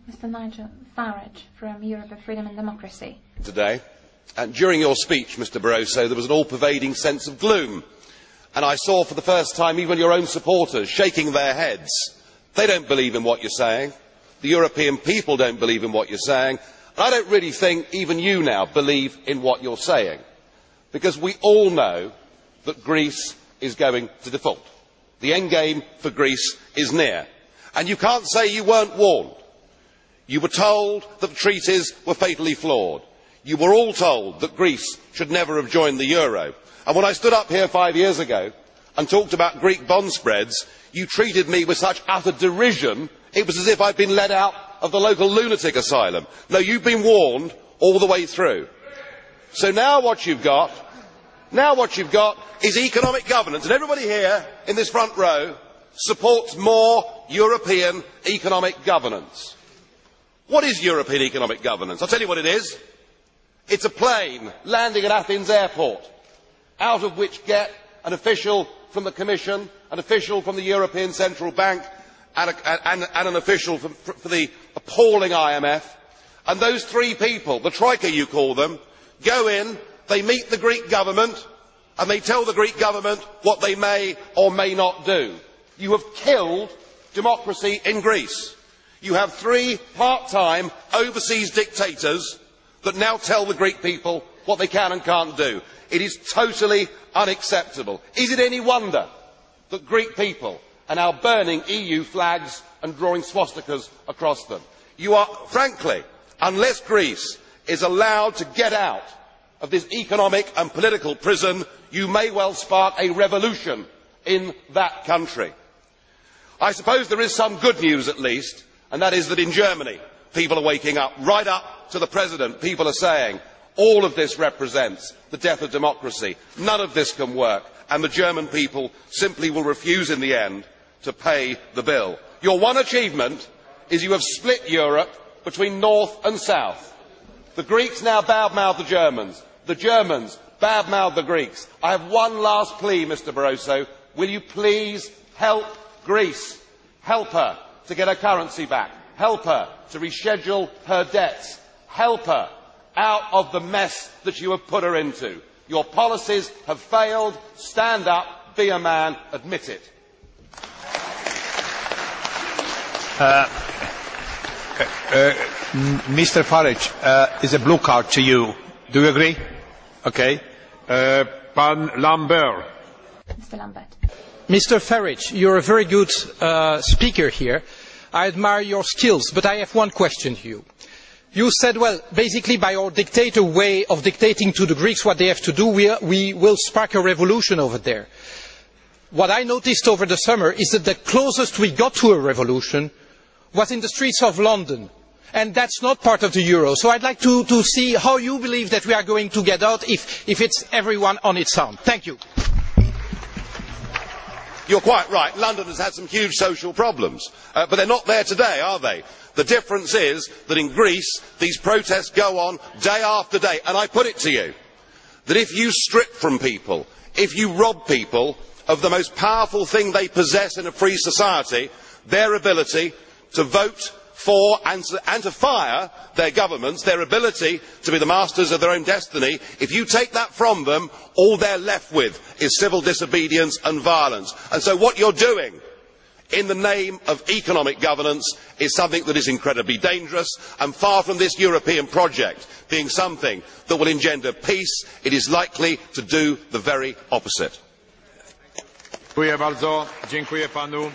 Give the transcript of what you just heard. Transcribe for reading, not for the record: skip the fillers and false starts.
Mr. Nigel Farage from Europe of Freedom and Democracy. Today, and during your speech, Mr. Barroso, there was an all-pervading sense of gloom. And I saw for the first time even your own supporters shaking their heads. They don't believe in what you're saying. The European people don't believe in what you're saying. And I don't really think even you now believe in what you're saying. Because we all know that Greece is going to default. The end game for Greece is near. And you can't say you weren't warned. You were told that the treaties were fatally flawed. You were all told that Greece should never have joined the euro. And when I stood up here 5 years ago and talked about Greek bond spreads, you treated me with such utter derision, it was as if I'd been let out of the local lunatic asylum. No, you've been warned all the way through. So now what you've got is economic governance. And everybody here in this front row supports more European economic governance. What is European economic governance? I'll tell you what it is. It's a plane landing at Athens airport, out of which get an official from the Commission, an official from the European Central Bank, and an official for the appalling IMF. And those three people, the Troika you call them, go in, they meet the Greek government, and they tell the Greek government what they may or may not do. You have killed democracy in Greece. You have three part-time overseas dictators that now tell the Greek people what they can and can't do. It is totally unacceptable. Is it any wonder that Greek people are now burning EU flags and drawing swastikas across them? You are, frankly, unless Greece is allowed to get out of this economic and political prison, you may well spark a revolution in that country. I suppose there is some good news at least, and that is that in Germany people are waking up. Right up to the President, people are saying all of this represents the death of democracy. None of this can work, and the German people simply will refuse in the end to pay the bill. Your one achievement is you have split Europe between North and South. The Greeks now badmouth the Germans. The Germans badmouth the Greeks. I have one last plea, Mr. Barroso. Will you please help Greece? Help her to get her currency back. Help her to reschedule her debts. Help her out of the mess that you have put her into. Your policies have failed. Stand up, be a man, admit it. Mr. Farage, is a blue card to you. Do you agree? Okay. Pan Lambert. Mr. Lambert. Mr. Farage, you're a very good speaker here. I admire your skills, but I have one question to you. You said, well, basically by our dictator way of dictating to the Greeks what they have to do, we will spark a revolution over there. What I noticed over the summer is that the closest we got to a revolution was in the streets of London. And that's not part of the euro. So I'd like to see how you believe that we are going to get out if it's everyone on its own. Thank you. You're quite right. London has had some huge social problems. But they're not there today, are they? The difference is that in Greece, these protests go on day after day. And I put it to you, that if you strip from people, if you rob people of the most powerful thing they possess in a free society, their ability to vote for and to fire their governments, their ability to be the masters of their own destiny, if you take that from them, all they're left with is civil disobedience and violence. And so what you're doing in the name of economic governance is something that is incredibly dangerous, and far from this European project being something that will engender peace, it is likely to do the very opposite. Dziękuję bardzo. Dziękuję panu.